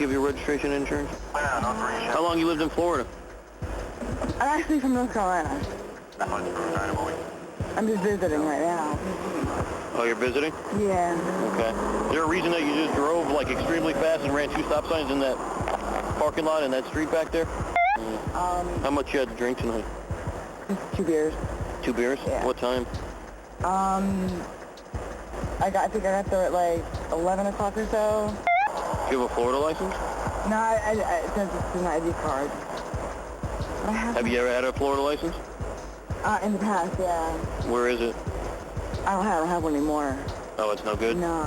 you have your registration and insurance? Yeah, not for you. How long you lived in Florida? I'm actually from North Carolina. I'm just visiting right now. Oh, you're visiting? Yeah. Okay. Is there a reason that you just drove like extremely fast and ran 2 stop signs in that parking lot in that street back there? How much you had to drink tonight? Just 2 beers. 2 beers? Yeah. What time? I think I got there at like 11 o'clock or so. Do you have a Florida license? No, it says it's an ID card. But I Have you ever had a Florida license? In the past, yeah. Where is it? I don't have one anymore. Oh, it's no good? No.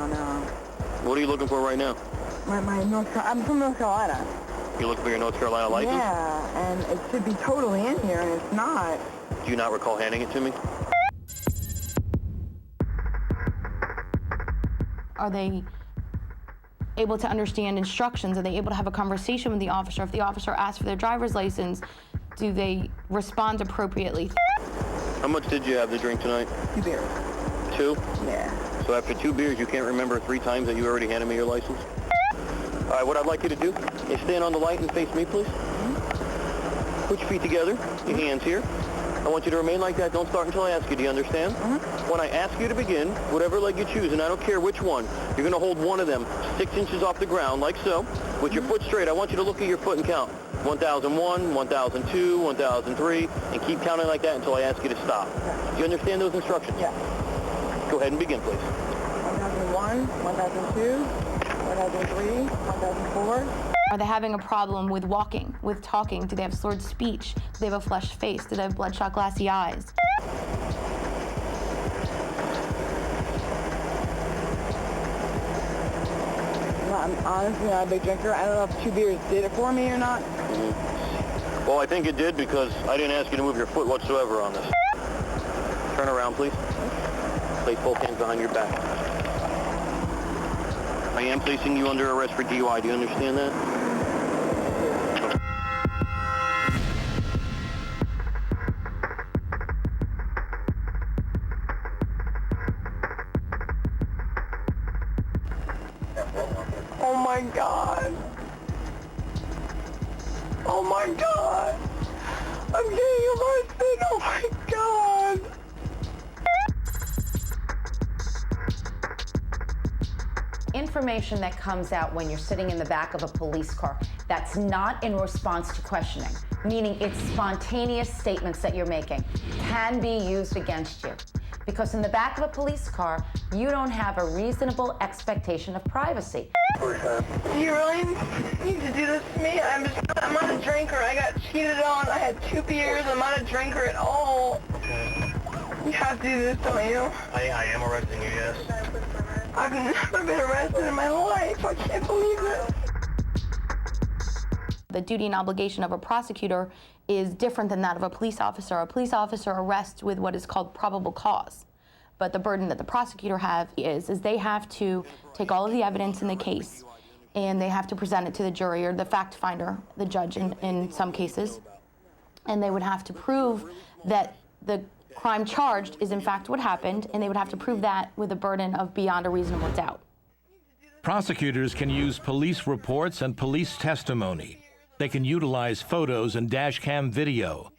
What are you looking for right now? I'm from North Carolina. You're looking for your North Carolina license? Yeah, and it should be totally in here, and it's not. Do you not recall handing it to me? Are they able to understand instructions? Are they able to have a conversation with the officer? If the officer asks for their driver's license, do they respond appropriately? How much did you have to drink tonight? 2 beers. 2? Yeah. So after 2 beers, you can't remember 3 times that you already handed me your license? All right, what I'd like you to do is stand on the light and face me, please. Put your feet together, your hands here. I want you to remain like that. Don't start until I ask you. Do you understand? When I ask you to begin, whatever leg you choose, and I don't care which one, you're going to hold one of them 6 inches off the ground, like so, with your foot straight. I want you to look at your foot and count. 1001, 1002, 1003, and keep counting like that until I ask you to stop. Do you understand those instructions? Yeah. Go ahead and begin, please. 1001, 1002, 1003, 1004. Are they having a problem with walking, with talking? Do they have slurred speech? Do they have a flushed face? Do they have bloodshot, glassy eyes? I'm honestly not a big drinker. I don't know if 2 beers did it for me or not. Well, I think it did because I didn't ask you to move your foot whatsoever on this. Turn around, please. Place both hands behind your back. I am placing you under arrest for DUI. Do you understand that? Oh my God. Oh my God. I'm getting arrested. Oh my God. Information that comes out when you're sitting in the back of a police car that's not in response to questioning, meaning it's spontaneous statements that you're making, can be used against you. Because in the back of a police car, you don't have a reasonable expectation of privacy. You really need to do this to me? I'm not a drinker. I got cheated on. I had 2 beers. I'm not a drinker at all. You have to do this, don't you? I am arresting you, yes. I've never been arrested in my life. I can't believe it. The duty and obligation of a prosecutor is different than that of a police officer. A police officer arrests with what is called probable cause. But the burden that the prosecutor have is they have to take all of the evidence in the case and they have to present it to the jury or the fact finder, the judge in some cases. And they would have to prove that the crime charged is in fact what happened, and they would have to prove that with a burden of beyond a reasonable doubt. Prosecutors can use police reports and police testimony. They can utilize photos and dash cam video.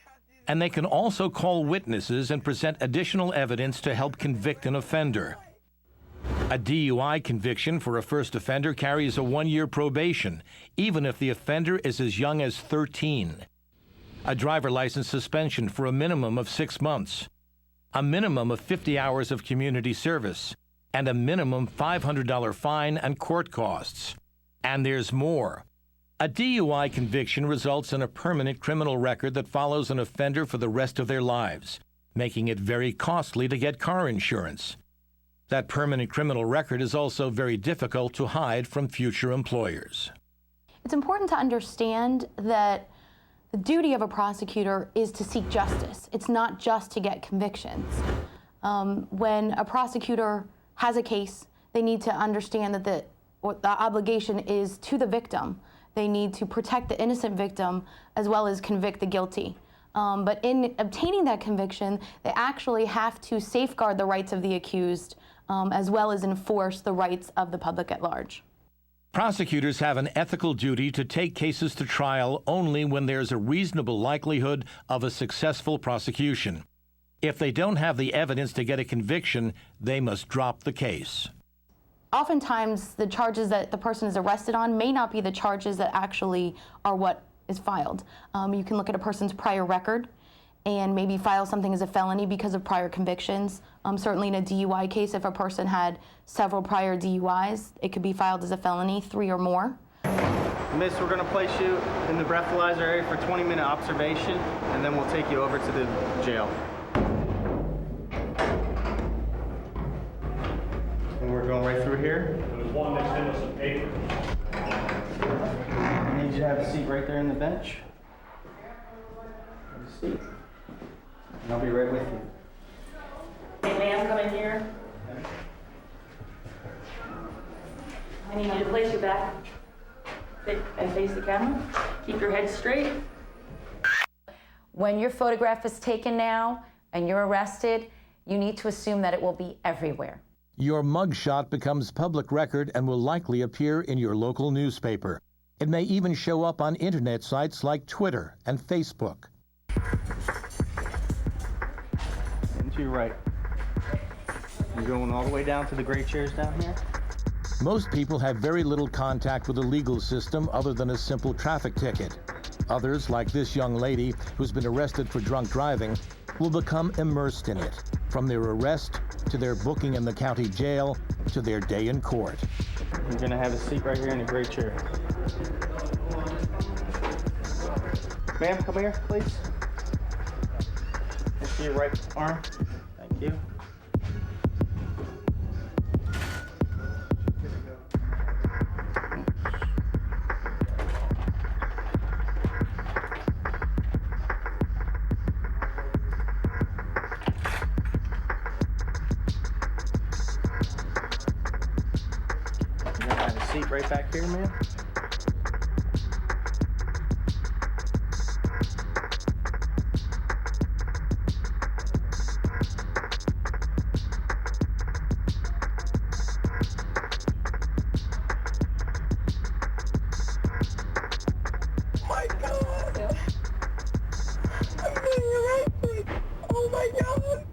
And they can also call witnesses and present additional evidence to help convict an offender. A DUI conviction for a first offender carries a 1-year probation, even if the offender is as young as 13. A driver license suspension for a minimum of 6 months, a minimum of 50 hours of community service, and a minimum $500 fine and court costs. And there's more. A DUI conviction results in a permanent criminal record that follows an offender for the rest of their lives, making it very costly to get car insurance. That permanent criminal record is also very difficult to hide from future employers. It's important to understand that the duty of a prosecutor is to seek justice. It's not just to get convictions. When a prosecutor has a case, they need to understand that the obligation is to the victim. They need to protect the innocent victim as well as convict the guilty. But in obtaining that conviction, they actually have to safeguard the rights of the accused as well as enforce the rights of the public at large. Prosecutors have an ethical duty to take cases to trial only when there's a reasonable likelihood of a successful prosecution. If they don't have the evidence to get a conviction, they must drop the case. Oftentimes, the charges that the person is arrested on may not be the charges that actually are what is filed. You can look at a person's prior record and maybe file something as a felony because of prior convictions. Certainly in a DUI case, if a person had several prior DUIs, it could be filed as a felony, 3 or more. Miss, we're gonna place you in the breathalyzer area for 20-minute observation, and then we'll take you over to the jail. And we're going right through here. There was one that sent us some paper. I need you to have a seat right there in the bench. Have a seat. And I'll be right with you. Hey, ma'am, come in here. I need you to place your back and face the camera. Keep your head straight. When your photograph is taken now and you're arrested, you need to assume that it will be everywhere. Your mugshot becomes public record and will likely appear in your local newspaper. It may even show up on internet sites like Twitter and Facebook. And to your right. You're going all the way down to the gray chairs down here. Most people have very little contact with the legal system other than a simple traffic ticket. Others, like this young lady who's been arrested for drunk driving, will become immersed in it, from their arrest to their booking in the county jail to their day in court. You're gonna have a seat right here in the gray chair. Ma'am, come here, please. To your right arm. Thank you. You're gonna have a seat right back here, ma'am. My God! I'm being arrested! Oh my God!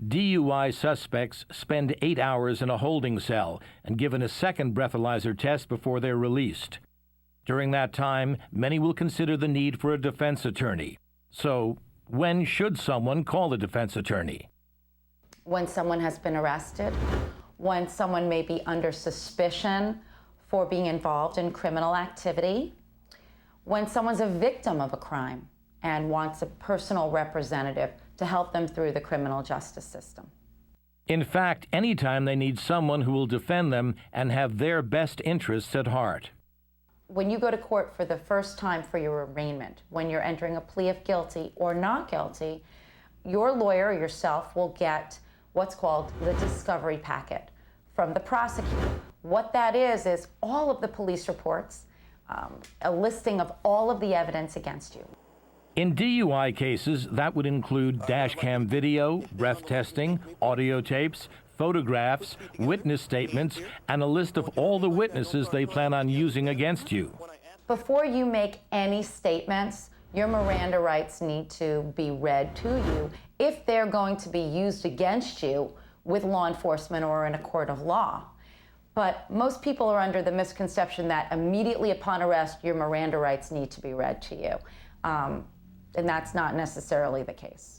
DUI suspects spend 8 hours in a holding cell and given a second breathalyzer test before they're released. During that time, many will consider the need for a defense attorney. So, when should someone call a defense attorney? When someone has been arrested, when someone may be under suspicion for being involved in criminal activity, when someone's a victim of a crime and wants a personal representative to help them through the criminal justice system. In fact, anytime they need someone who will defend them and have their best interests at heart. When you go to court for the first time for your arraignment, when you're entering a plea of guilty or not guilty, your lawyer or yourself will get what's called the discovery packet from the prosecutor. What that is all of the police reports, a listing of all of the evidence against you. In DUI cases, that would include dash cam video, breath testing, audio tapes, photographs, witness statements, and a list of all the witnesses they plan on using against you. Before you make any statements, your Miranda rights need to be read to you if they're going to be used against you with law enforcement or in a court of law. But most people are under the misconception that immediately upon arrest, your Miranda rights need to be read to you. And that's not necessarily the case.